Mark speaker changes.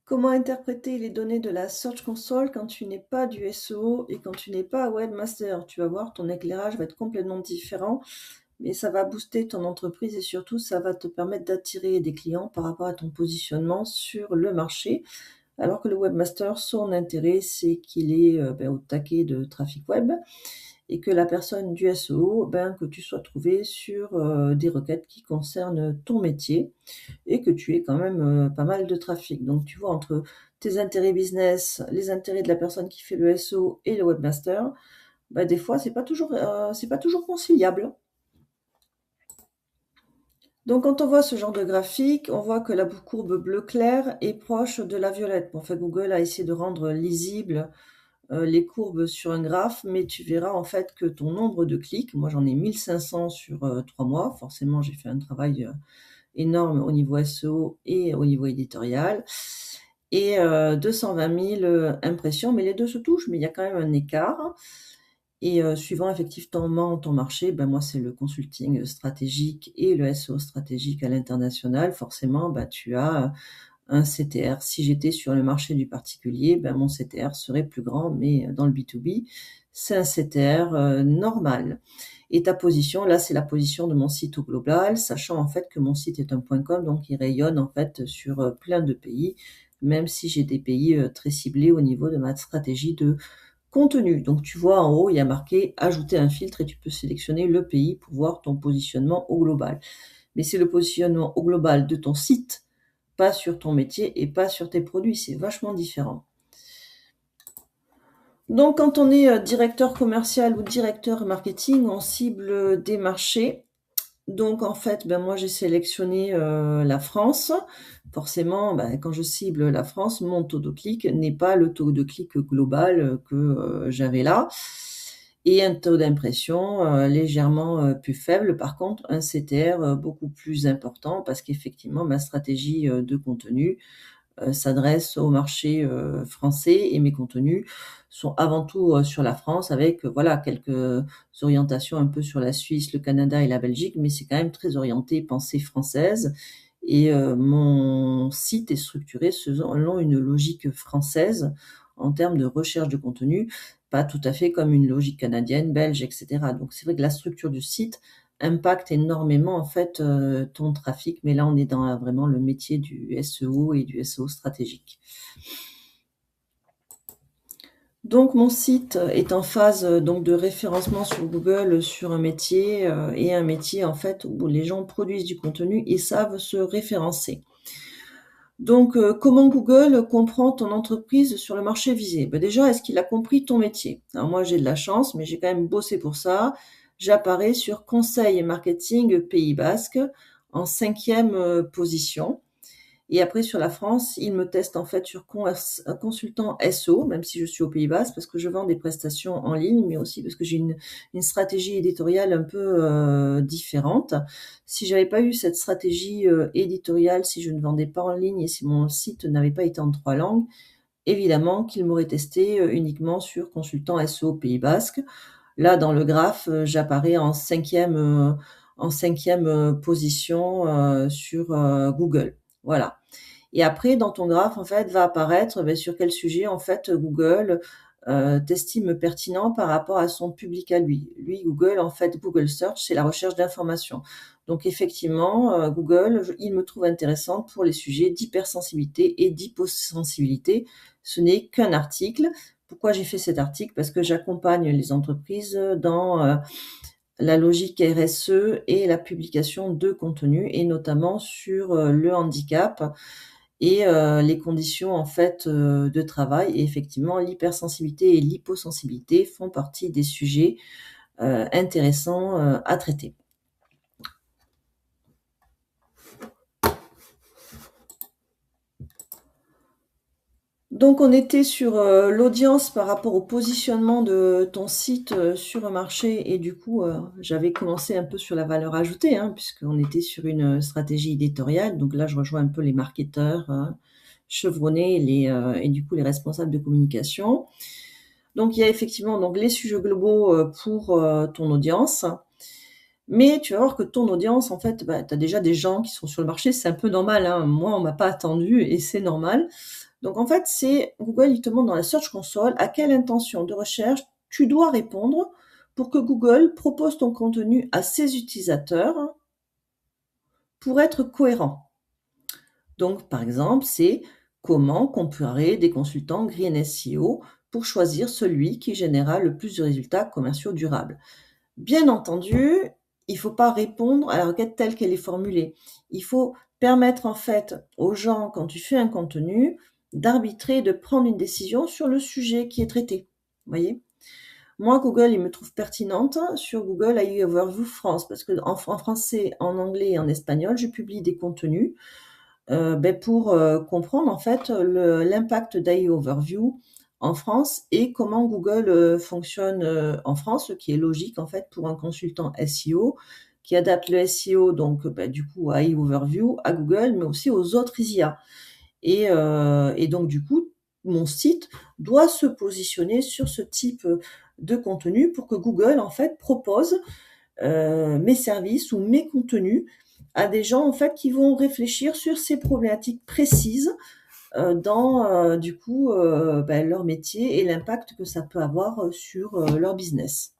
Speaker 1: Comment interpréter les données de la Search Console quand tu n'es pas du SEO et quand tu n'es pas webmaster? Tu vas voir, ton éclairage va être complètement différent, mais ça va booster ton entreprise et surtout, ça va te permettre d'attirer des clients par rapport à ton positionnement sur le marché. Alors que le webmaster, son intérêt, c'est qu'il est, au taquet de trafic web et que la personne du SEO, que tu sois trouvé sur, des requêtes qui concernent ton métier et que tu aies quand même, pas mal de trafic. Donc tu vois, entre tes intérêts business, les intérêts de la personne qui fait le SEO et le webmaster, des fois c'est pas toujours conciliable. Donc quand on voit ce genre de graphique, on voit que la courbe bleu clair est proche de la violette. Bon, en fait, Google a essayé de rendre lisible, les courbes sur un graphe, mais tu verras en fait que ton nombre de clics, moi j'en ai 1 500 sur, 3 mois. Forcément, j'ai fait un travail, énorme au niveau SEO et au niveau éditorial et 220 000 impressions, mais les 2 se touchent, mais il y a quand même un écart et suivant effectivement ton marché, moi c'est le consulting stratégique et le SEO stratégique à l'international. Forcément, tu as un CTR. Si j'étais sur le marché du particulier, mon CTR serait plus grand, mais dans le B2B, c'est un CTR, normal. Et ta position, là, c'est la position de mon site au global, sachant en fait que mon site est un .com, donc il rayonne en fait sur, plein de pays, même si j'ai des pays, très ciblés au niveau de ma stratégie de contenu. Donc tu vois en haut, il y a marqué «Ajouter un filtre» et tu peux sélectionner le pays pour voir ton positionnement au global. Mais c'est le positionnement au global de ton site, pas sur ton métier et pas sur tes produits, c'est vachement différent. Donc quand on est, directeur commercial ou directeur marketing, on cible, des marchés. Donc en fait, moi j'ai sélectionné, la France. Forcément, quand je cible la France, mon taux de clic n'est pas le taux de clic global, que, j'avais là et un taux d'impression, légèrement, plus faible. Par contre, un CTR, beaucoup plus important parce qu'effectivement ma stratégie, de contenu, s'adresse au marché, français et mes contenus sont avant tout, sur la France avec, voilà, quelques orientations un peu sur la Suisse, le Canada et la Belgique, mais c'est quand même très orienté pensée française et mon site est structuré selon une logique française en termes de recherche de contenu, pas tout à fait comme une logique canadienne, belge et cetera. Donc c'est vrai que la structure du site impacte énormément en fait, ton trafic, mais là on est dans vraiment le métier du SEO et du SEO stratégique. Donc mon site est en phase, donc de référencement sur Google, sur un métier, et un métier en fait où les gens produisent du contenu et savent se référencer. Donc comment Google comprend ton entreprise sur le marché visé? Déjà, est-ce qu'il a compris ton métier? Alors moi j'ai de la chance, mais j'ai quand même bossé pour ça. J'apparais sur conseil et marketing Pays basque en 5e position et après sur la France, il me teste en fait sur consultant SEO, même si je suis au Pays basque, parce que je vends des prestations en ligne, mais aussi parce que j'ai une stratégie éditoriale un peu, différente. Si j'avais pas eu cette stratégie, éditoriale, si je ne vendais pas en ligne et si mon site n'avait pas été en 3 langues, évidemment qu'il m'aurait testé, uniquement sur consultant SEO Pays basque. Là, dans le graphe, j'apparais en 5e, position, sur, Google. Voilà. Et après, dans ton graphe, en fait, va apparaître, sur quel sujet, en fait, Google, t'estime pertinent par rapport à son public à lui. Lui, Google, en fait, Google Search, c'est la recherche d'informations. Donc effectivement, Google, il me trouve intéressante pour les sujets d'hypersensibilité et d'hyposensibilité. Ce n'est qu'un article. Pourquoi j'ai fait cet article? Parce que j'accompagne les entreprises dans, la logique RSE et la publication de contenu et notamment sur, le handicap et les conditions en fait, de travail et effectivement l'hypersensibilité et l'hyposensibilité font partie des sujets, intéressants, à traiter. Donc on était sur, l'audience par rapport au positionnement de ton site, sur un marché et du coup, j'avais commencé un peu sur la valeur ajoutée, hein, puisqu'on était sur une, stratégie éditoriale. Donc là, je rejoins un peu les marketeurs, chevronnés et du coup les responsables de communication. Donc il y a effectivement donc les sujets globaux, pour, ton audience. Mais tu vas voir que ton audience, en fait, tu as déjà des gens qui sont sur le marché, c'est un peu normal, hein. Moi, on m'a pas attendu et c'est normal. Donc en fait, c'est Google, il te montre dans la Search Console à quelle intention de recherche tu dois répondre pour que Google propose ton contenu à ses utilisateurs pour être cohérent. Donc par exemple, c'est comment comparer des consultants Green SEO pour choisir celui qui générera le plus de résultats commerciaux durables. Bien entendu, il ne faut pas répondre à la requête telle qu'elle est formulée. Il faut permettre en fait aux gens, quand tu fais un contenu, d'arbitrer, de prendre une décision sur le sujet qui est traité. Vous voyez? Moi, Google, il me trouve pertinente sur Google AI Overview France, parce que en français, en anglais et en espagnol, je publie des contenus pour comprendre en fait l'impact d'AI Overview en France et comment Google fonctionne en France, ce qui est logique en fait pour un consultant SEO qui adapte le SEO donc du coup à AI Overview, à Google, mais aussi aux autres ISIA. Et donc du coup, mon site doit se positionner sur ce type de contenu pour que Google en fait propose mes services ou mes contenus à des gens en fait qui vont réfléchir sur ces problématiques précises dans du coup leur métier et l'impact que ça peut avoir sur leur business.